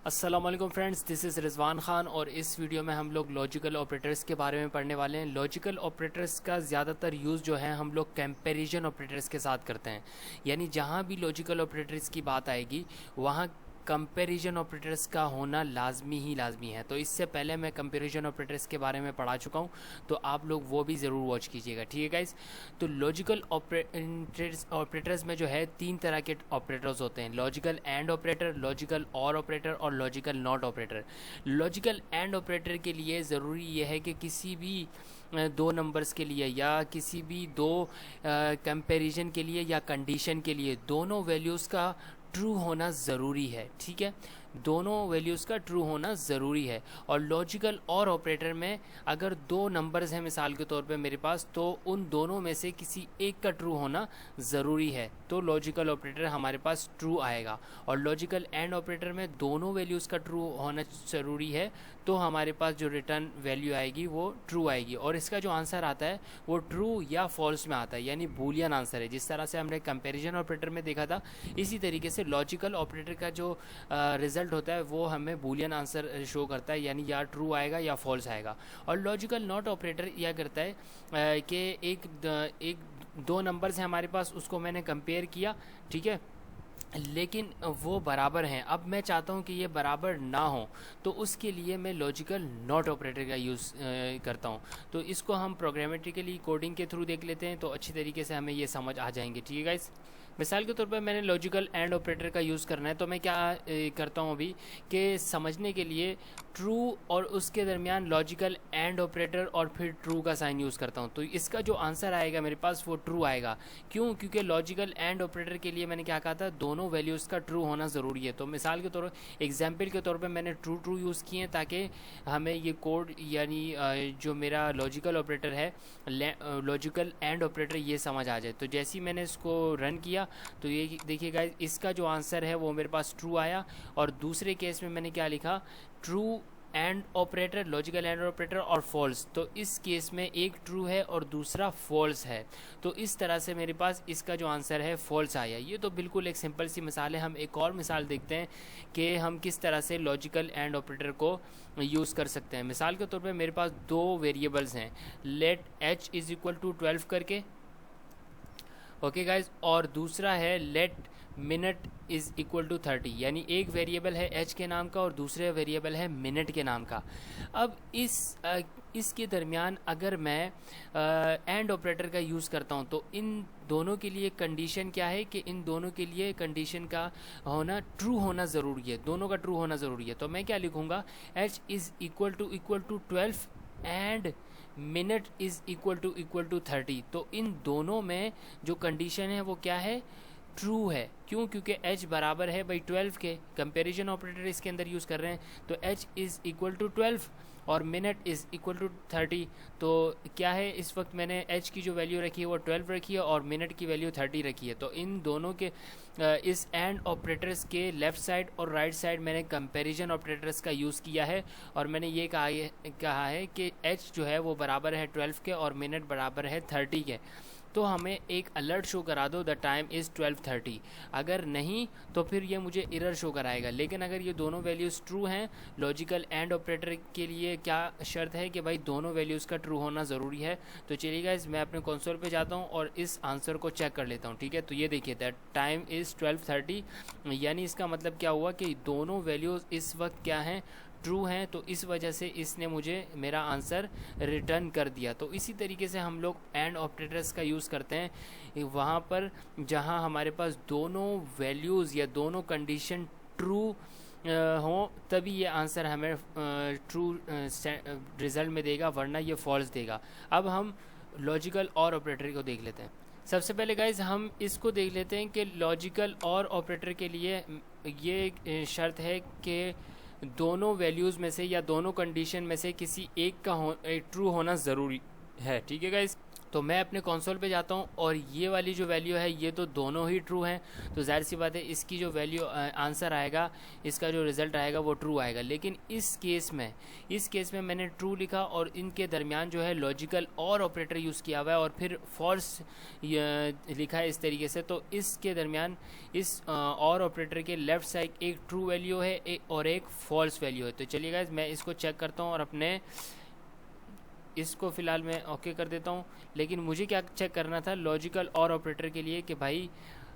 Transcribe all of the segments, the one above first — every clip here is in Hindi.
अस्सलाम वालेकुम friends, this is Rizwan Khan और इस वीडियो में हम लोग लॉजिकल ऑपरेटर्स के बारे में पढ़ने वाले हैं। लॉजिकल ऑपरेटर्स का ज़्यादातर यूज़ जो है हम लोग कंपैरिजन ऑपरेटर्स के साथ करते हैं। यानी जहाँ भी लॉजिकल ऑपरेटर्स की बात आएगी वहाँ कंपैरिजन ऑपरेटर्स का होना लाजमी है। तो इससे पहले मैं कंपैरिजन ऑपरेटर्स के बारे में पढ़ा चुका हूँ, तो आप लोग वो भी ज़रूर वॉच कीजिएगा, ठीक है गाइस। तो लॉजिकल ऑपरेटर्स में जो है तीन तरह के ऑपरेटर्स होते हैं: लॉजिकल एंड ऑपरेटर, लॉजिकल और ऑपरेटर और logical not operator. Logical and operator के लिए ज़रूरी ये है कि किसी भी दो नंबर्स के लिए या किसी भी दो कंपैरिजन के लिए या कंडीशन के लिए दोनों वैल्यूज़ का ट्रू होना ज़रूरी है, ठीक है। दोनों वैल्यूज़ का ट्रू होना ज़रूरी है। और लॉजिकल और ऑपरेटर में अगर दो नंबर्स हैं मिसाल के तौर पे मेरे पास, तो उन दोनों में से किसी एक का ट्रू होना ज़रूरी है, तो लॉजिकल ऑपरेटर हमारे पास ट्रू आएगा। और लॉजिकल एंड ऑपरेटर में दोनों वैल्यूज़ का ट्रू होना ज़रूरी है, तो हमारे पास जो रिटर्न वैल्यू आएगी वो ट्रू आएगी। और इसका जो आंसर आता है वो ट्रू या फॉल्स में आता है, यानी बूलियन आंसर है। जिस तरह से हमने कंपैरिजन ऑपरेटर में देखा था, इसी तरीके से लॉजिकल ऑपरेटर का जो रिजल्ट होता है वो हमें बूलियन आंसर शो करता है, यानी या ट्रू आएगा या फॉल्स आएगा। और लॉजिकल नॉट ऑपरेटर यह करता है कि एक दो नंबर्स हैं हमारे पास, उसको मैंने कंपेयर किया, ठीक है, लेकिन वो बराबर हैं। अब मैं चाहता हूँ कि ये बराबर ना हो, तो उसके लिए मैं लॉजिकल नॉट ऑपरेटर का यूज़ करता हूँ। तो इसको हम प्रोग्रामेटिकली कोडिंग के थ्रू देख लेते हैं, तो अच्छी तरीके से हमें ये समझ आ जाएंगे, ठीक है गाइस। मिसाल के तौर पर मैंने लॉजिकल एंड ऑपरेटर का यूज़ करना है, तो मैं क्या करता हूँ अभी कि समझने के लिए ट्रू और उसके दरमियान लॉजिकल एंड ऑपरेटर और फिर ट्रू का साइन यूज़ करता हूँ। तो इसका जो आंसर आएगा मेरे पास वो ट्रू आएगा। क्यों? क्योंकि लॉजिकल एंड ऑपरेटर के लिए मैंने क्या कहा था, दोनों वैल्यूज़ का ट्रू होना ज़रूरी है। तो मिसाल के तौर एग्जाम्पल के तौर पर मैंने ट्रू यूज़ किए हैं ताकि हमें ये कोड यानी जो मेरा लॉजिकल ऑपरेटर है, लॉजिकल एंड ऑपरेटर, ये समझ आ जाए। तो जैसे ही मैंने इसको रन किया तो ये देखिए गाइस, इसका जो आंसर है वो मेरे पास ट्रू आया। और दूसरे केस में मैंने क्या लिखा, true and operator, logical and operator और फॉल्स। तो इस केस में एक ट्रू है और दूसरा फॉल्स है, तो इस तरह से मेरे पास इसका जो आंसर है फॉल्स आया। ये तो बिल्कुल एक सिंपल सी मिसाल है। हम एक और मिसाल देखते हैं कि हम किस तरह से लॉजिकल एंड ऑपरेटर को यूज़ कर सकते हैं। मिसाल के तौर पे मेरे पास दो वेरिएबल्स हैं, let h is equal to 12 करके, ओके गाइज, और दूसरा है let minute is equal to 30। यानी एक वेरिएबल है h के नाम का और दूसरे वेरिएबल है मिनट के नाम का। अब इसके दरमियान अगर मैं एंड ऑपरेटर का यूज़ करता हूँ, तो इन दोनों के लिए कंडीशन क्या है कि इन दोनों के लिए कंडीशन का होना ट्रू होना ज़रूरी है, दोनों का ट्रू होना ज़रूरी है। तो मैं क्या लिखूँगा, h is equal to 12 and minute is equal to 30। तो इन दोनों में जो कंडीशन है वो क्या है, ट्रू है। क्यों? क्योंकि h बराबर है भाई 12 के। कंपैरिजन ऑपरेटर इसके अंदर यूज़ कर रहे हैं, तो h इज़ इक्वल टू 12 और मिनट इज़ इक्वल टू 30। तो क्या है, इस वक्त मैंने h की जो वैल्यू रखी है वो 12 रखी है और मिनट की वैल्यू 30 रखी है। तो इन दोनों के इस एंड ऑपरेटर्स के लेफ़्ट साइड और राइट साइड मैंने कंपैरिजन ऑपरेटर्स का यूज़ किया है, और मैंने ये कहा है कि h जो है वो बराबर है 12 के और मिनट बराबर है 30 के। तो हमें एक अलर्ट शो करा दो, द टाइम इज़ 12:30। अगर नहीं तो फिर ये मुझे एरर शो कराएगा। लेकिन अगर ये दोनों वैल्यूज़ ट्रू हैं, लॉजिकल एंड ऑपरेटर के लिए क्या शर्त है कि भाई दोनों वैल्यूज़ का ट्रू होना ज़रूरी है। तो चलिए गाइस, मैं अपने कंसोल पे जाता हूँ और इस आंसर को चेक कर लेता हूँ, ठीक है। तो ये देखिए, द टाइम इज़ 12:30, यानी इसका मतलब क्या हुआ कि दोनों वैल्यूज़ इस वक्त क्या हैं, ट्रू हैं। तो इस वजह से इसने मुझे मेरा आंसर रिटर्न कर दिया। तो इसी तरीके से हम लोग एंड ऑपरेटर्स का यूज़ करते हैं वहाँ पर जहाँ हमारे पास दोनों वैल्यूज़ या दोनों कंडीशन ट्रू हो, तभी ये आंसर हमें ट्रू रिज़ल्ट में देगा, वरना ये फॉल्स देगा। अब हम लॉजिकल और ऑपरेटर को देख लेते हैं। सबसे पहले गाइज हम इसको देख लेते हैं कि लॉजिकल और ऑपरेटर के लिए ये शर्त है कि दोनों वैल्यूज़ में से या दोनों कंडीशन में से किसी एक का ट्रू होना ज़रूरी है, ठीक है गाइस। तो मैं अपने कंसोल पे जाता हूँ और ये वाली जो वैल्यू है ये तो दोनों ही ट्रू हैं, तो जाहिर सी बात है इसकी जो वैल्यू आंसर आएगा, इसका जो रिज़ल्ट आएगा वो ट्रू आएगा। लेकिन इस केस में मैंने ट्रू लिखा और इनके दरमियान जो है लॉजिकल और ऑपरेटर यूज़ किया हुआ है और फिर फॉल्स लिखा है इस तरीके से। तो इसके दरमियान इस और ऑपरेटर के लेफ़्ट साइड एक ट्रू वैल्यू है और एक फॉल्स वैल्यू है। तो चलिए गाइस मैं इसको चेक करता हूँ और अपने इसको फ़िलहाल मैं ओके कर देता हूँ। लेकिन मुझे क्या चेक करना था लॉजिकल और ऑपरेटर के लिए कि भाई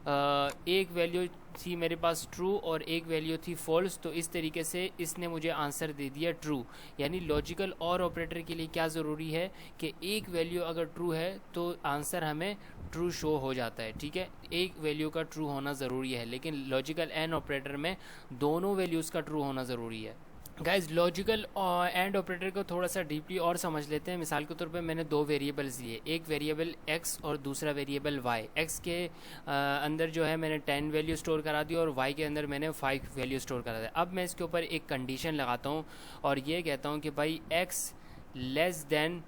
एक वैल्यू थी मेरे पास ट्रू और एक वैल्यू थी फॉल्स, तो इस तरीके से इसने मुझे आंसर दे दिया ट्रू। यानी लॉजिकल और ऑपरेटर के लिए क्या ज़रूरी है कि एक वैल्यू अगर ट्रू है तो आंसर हमें ट्रू शो हो जाता है, ठीक है। एक वैल्यू का ट्रू होना ज़रूरी है, लेकिन लॉजिकल एंड ऑपरेटर में दोनों वैल्यूज़ का ट्रू होना ज़रूरी है। गाइज लॉजिकल एंड ऑपरेटर को थोड़ा सा डीपली और समझ लेते हैं। मिसाल के तौर पे मैंने दो वेरिएबल्स लिए, एक वेरिएबल x और दूसरा वेरिएबल y। x के अंदर जो है मैंने 10 वैल्यू स्टोर करा दी और y के अंदर मैंने 5 वैल्यू स्टोर करा दिया। अब मैं इसके ऊपर एक कंडीशन लगाता हूँ और ये कहता हूँ कि भाई x लेस देन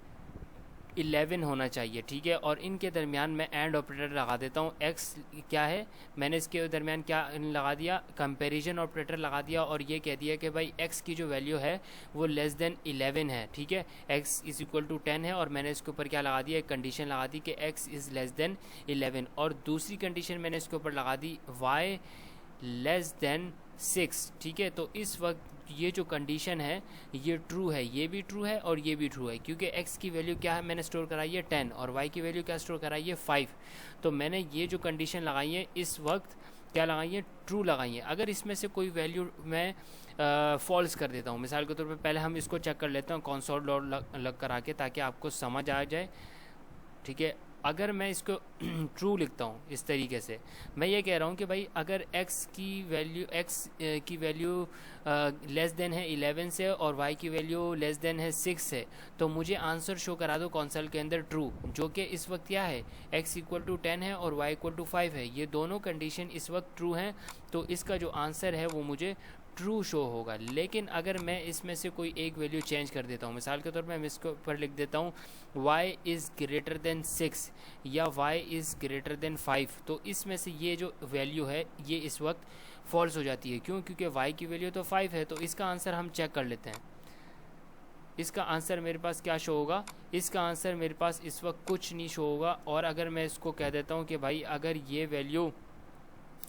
11 होना चाहिए, ठीक है। और इनके दरमियान मैं एंड ऑपरेटर लगा देता हूँ। x क्या है, मैंने इसके दरमियान क्या लगा दिया, कंपैरिजन ऑपरेटर लगा दिया और ये कह दिया कि भाई x की जो वैल्यू है वो लेस देन 11 है, ठीक है। x इज़ इक्वल टू 10 है और मैंने इसके ऊपर क्या लगा दिया, एक कंडीशन लगा दी कि x इज़ लेस देन 11। और दूसरी कंडीशन मैंने इसके ऊपर लगा दी y लेस देन 6, ठीक है। तो इस वक्त ये जो कंडीशन है ये ट्रू है, ये भी ट्रू है और ये भी ट्रू है, क्योंकि x की वैल्यू क्या है मैंने स्टोर कराई है 10 और y की वैल्यू क्या स्टोर कराई है 5। तो मैंने ये जो कंडीशन लगाई है इस वक्त क्या लगाई है, ट्रू लगाई है। अगर इसमें से कोई वैल्यू मैं फॉल्स कर देता हूँ, मिसाल के तौर पे पहले हम इसको चेक कर लेते हैं कंसोल लॉग लग करा के, ताकि आपको समझ आ जाए, ठीक है। अगर मैं इसको ट्रू लिखता हूँ इस तरीके से, मैं ये कह रहा हूँ कि भाई अगर x की वैल्यू लेस देन है 11 से और y की वैल्यू लेस देन है 6 से, तो मुझे आंसर शो करा दो कंसोल के अंदर ट्रू, जो कि इस वक्त क्या है, x इक्वल टू 10 है और y इक्वल टू 5 है। ये दोनों कंडीशन इस वक्त ट्रू हैं, तो इसका जो आंसर है वो मुझे ट्रू शो होगा। लेकिन अगर मैं इसमें से कोई एक वैल्यू चेंज कर देता हूँ, मिसाल के तौर पे मैं इसके ऊपर लिख देता हूँ y इज़ ग्रेटर देन 6 या y इज़ ग्रेटर देन 5, तो इसमें से ये जो वैल्यू है ये इस वक्त फॉल्स हो जाती है। क्यों? क्योंकि y की वैल्यू तो 5 है। तो इसका आंसर हम चेक कर लेते हैं। इसका आंसर मेरे पास क्या शो होगा, इसका आंसर मेरे पास इस वक्त कुछ नहीं शो होगा। और अगर मैं इसको कह देता हूँ कि भाई अगर ये वैल्यू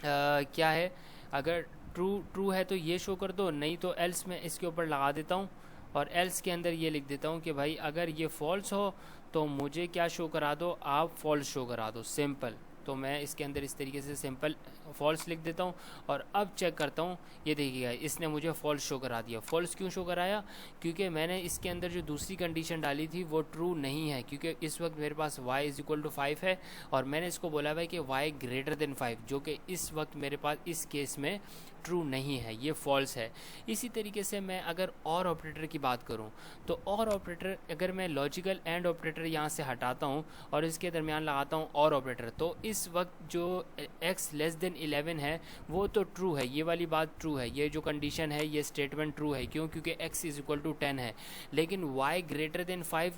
क्या है, अगर ट्रू है तो ये शो कर दो, नहीं तो एल्स मैं इसके ऊपर लगा देता हूँ और एल्स के अंदर ये लिख देता हूँ कि भाई अगर ये फॉल्स हो तो मुझे क्या शो करा दो, आप फॉल्स शो करा दो, सिंपल। तो मैं इसके अंदर इस तरीके से सिंपल फॉल्स लिख देता हूँ और अब चेक करता हूँ। ये देखिएगा इसने मुझे फॉल्स शो करा दिया। फॉल्स क्यों शो कराया? क्योंकि मैंने इसके अंदर जो दूसरी कंडीशन डाली थी वो ट्रू नहीं है, क्योंकि इस वक्त मेरे पास y इज़ इक्वल टू 5 है और मैंने इसको बोला हुआ है कि y ग्रेटर देन 5, जो कि इस वक्त मेरे पास इस केस में ट्रू नहीं है, ये फॉल्स है। इसी तरीके से मैं अगर और ऑपरेटर की बात करूं तो और ऑपरेटर, अगर मैं लॉजिकल एंड ऑपरेटर यहाँ से हटाता हूं और इसके दरमियान लगाता हूं और ऑपरेटर, तो इस वक्त जो x लेस देन 11 है वो तो ट्रू है, ये वाली बात ट्रू है, ये जो कंडीशन है ये स्टेटमेंट ट्रू है। क्यों? क्योंकि x इज़ इक्वल टू 10 है। लेकिन y ग्रेटर देन 5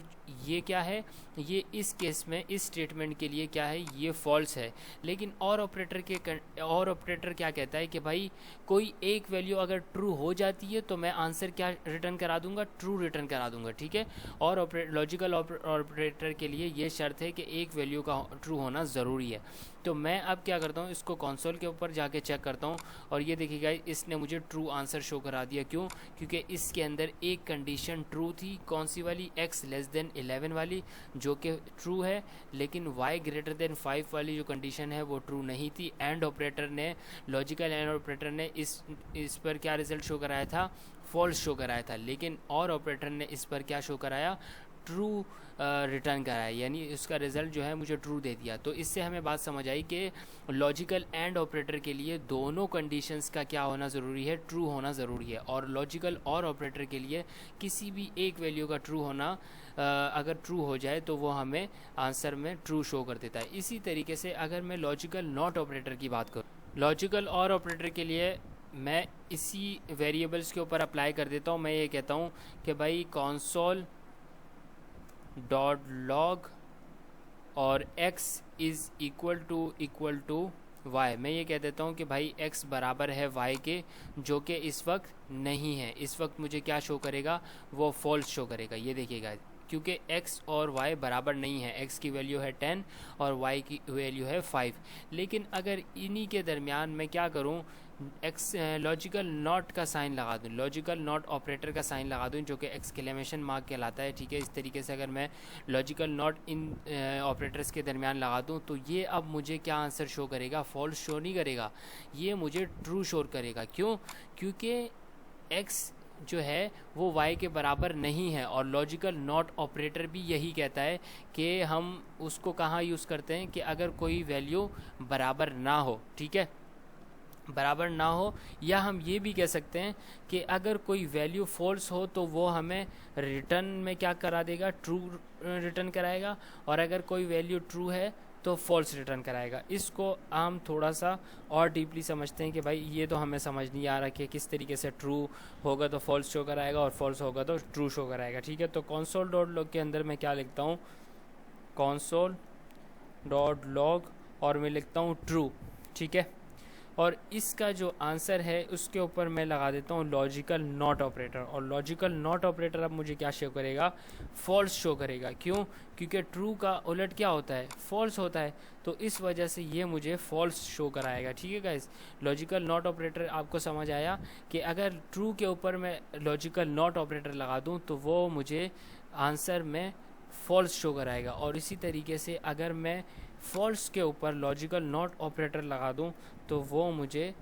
ये क्या है, ये इस केस में इस स्टेटमेंट के लिए क्या है, ये फॉल्स है। लेकिन और ऑपरेटर क्या कहता है कि भाई कोई एक वैल्यू अगर ट्रू हो जाती है तो मैं आंसर क्या रिटर्न करा दूंगा, ट्रू रिटर्न करा दूंगा, ठीक है। और लॉजिकल ऑपरेटर के लिए ये शर्त है कि एक वैल्यू का ट्रू होना ज़रूरी है। तो मैं अब क्या करता हूँ, इसको कंसोल के ऊपर जाके चेक करता हूँ और ये देखिएगा इसने मुझे ट्रू आंसर शो करा दिया। क्यों? क्योंकि इसके अंदर एक कंडीशन ट्रू थी, कौन सी वाली, x लेस देन 11 वाली, जो कि ट्रू है। लेकिन y ग्रेटर देन 5 वाली जो कंडीशन है वो ट्रू नहीं थी। एंड ऑपरेटर ने, लॉजिकल एंड ऑपरेटर ने इस पर क्या रिज़ल्ट शो कराया था, फॉल्स शो कराया था। लेकिन और ऑपरेटर ने इस पर क्या शो कराया, ट्रू रिटर्न कराया, यानी उसका रिज़ल्ट जो है मुझे ट्रू दे दिया। तो इससे हमें बात समझ आई कि लॉजिकल एंड ऑपरेटर के लिए दोनों कंडीशंस का क्या होना ज़रूरी है, ट्रू होना ज़रूरी है। और लॉजिकल और ऑपरेटर के लिए किसी भी एक वैल्यू का ट्रू होना अगर ट्रू हो जाए तो वो हमें आंसर में ट्रू शो कर देता है। इसी तरीके से अगर मैं लॉजिकल नॉट ऑपरेटर की बात करूँ, लॉजिकल और ऑपरेटर के लिए मैं इसी वेरिएबल्स के ऊपर अप्लाई कर देता हूँ। मैं ये कहता हूँ कि भाई console.log और x is equal to y, मैं ये कह देता हूँ कि भाई x बराबर है y के, जो कि इस वक्त नहीं है। इस वक्त मुझे क्या शो करेगा, वो फॉल्स शो करेगा। ये देखिएगा, क्योंकि x और y बराबर नहीं है, x की वैल्यू है 10 और y की वैल्यू है 5। लेकिन अगर इन्हीं के दरमियान मैं क्या करूं, एक्स लॉजिकल नॉट का साइन लगा दूं, लॉजिकल नॉट ऑपरेटर का साइन लगा दूं, जो कि एक्सक्लेमेशन मार्क कहलाता है, ठीक है। इस तरीके से अगर मैं लॉजिकल नॉट इन ऑपरेटर्स के दरमियान लगा दूं, तो ये अब मुझे क्या आंसर शो करेगा, फॉल्स शो नहीं करेगा, ये मुझे ट्रू शो करेगा। क्यों? क्योंकि x जो है वो y के बराबर नहीं है, और लॉजिकल नॉट ऑपरेटर भी यही कहता है कि हम उसको कहाँ यूज़ करते हैं कि अगर कोई वैल्यू बराबर ना हो, ठीक है, बराबर ना हो, या हम ये भी कह सकते हैं कि अगर कोई वैल्यू फॉल्स हो तो वो हमें रिटर्न में क्या करा देगा, ट्रू रिटर्न कराएगा, और अगर कोई वैल्यू ट्रू है तो फॉल्स रिटर्न कराएगा। इसको हम थोड़ा सा और डीपली समझते हैं कि भाई ये तो हमें समझ नहीं आ रहा कि किस तरीके से ट्रू होगा तो फॉल्स शो कराएगा और फॉल्स होगा तो ट्रू शो कराएगा, ठीक है। तो कंसोल डॉट लॉग के अंदर मैं क्या लिखता हूँ, कंसोल डॉट लॉग, और मैं लिखता हूँ ट्रू, ठीक है। और इसका जो आंसर है उसके ऊपर मैं लगा देता हूँ लॉजिकल नॉट ऑपरेटर, और लॉजिकल नॉट ऑपरेटर अब मुझे क्या शो करेगा, फॉल्स शो करेगा। क्यों? क्योंकि ट्रू का उलट क्या होता है, फॉल्स होता है, तो इस वजह से ये मुझे फॉल्स शो कराएगा, ठीक है गाइस। लॉजिकल नॉट ऑपरेटर आपको समझ आया कि अगर ट्रू के ऊपर मैं लॉजिकल नॉट ऑपरेटर लगा दूँ तो वो मुझे आंसर में फॉल्स शो कराएगा, और इसी तरीके से अगर मैं फॉल्स के ऊपर लॉजिकल नॉट ऑपरेटर लगा दूं तो वो मुझे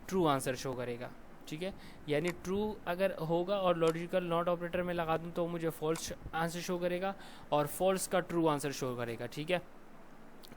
ट्रू आंसर शो करेगा, ठीक है। यानी ट्रू अगर होगा और लॉजिकल नॉट ऑपरेटर में लगा दूं तो मुझे फॉल्स आंसर शो करेगा, और फॉल्स का ट्रू आंसर शो करेगा, ठीक है।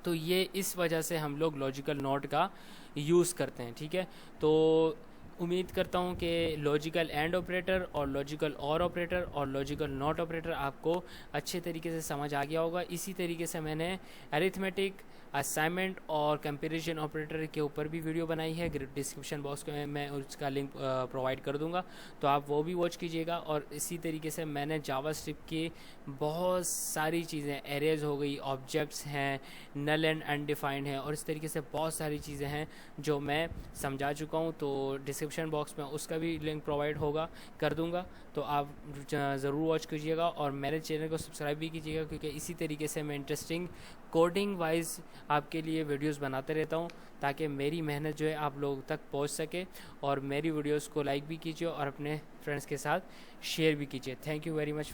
तो ये इस वजह से हम लोग लॉजिकल नॉट का यूज़ करते हैं, ठीक है। तो उम्मीद करता हूँ कि लॉजिकल एंड ऑपरेटर और लॉजिकल और ऑपरेटर और लॉजिकल नॉट ऑपरेटर आपको अच्छे तरीके से समझ आ गया होगा। इसी तरीके से मैंने अरिथमेटिक, असाइनमेंट और कंपैरिजन ऑपरेटर के ऊपर भी वीडियो बनाई है, डिस्क्रिप्शन बॉक्स में मैं उसका लिंक प्रोवाइड कर दूंगा, तो आप वो भी वॉच कीजिएगा। और इसी तरीके से मैंने जावास्क्रिप्ट की बहुत सारी चीज़ें, एरेज हो गई, ऑब्जेक्ट्स हैं, नल एंड अनडिफाइंड है, और इस तरीके से बहुत सारी चीज़ें हैं जो मैं समझा चुका हूँ। तो डिस्क्रिप्शन बॉक्स में उसका भी लिंक प्रोवाइड होगा, कर दूंगा, तो आप ज़रूर वॉच कीजिएगा, और मेरे चैनल को सब्सक्राइब भी कीजिएगा, क्योंकि इसी तरीके से मैं इंटरेस्टिंग कोडिंग वाइज आपके लिए वीडियोस बनाते रहता हूँ, ताकि मेरी मेहनत जो है आप लोगों तक पहुँच सके। और मेरी वीडियोस को लाइक भी कीजिए और अपने फ्रेंड्स के साथ शेयर भी कीजिए। Thank you very much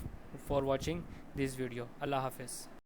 for watching this video. अल्लाह हाफिज़।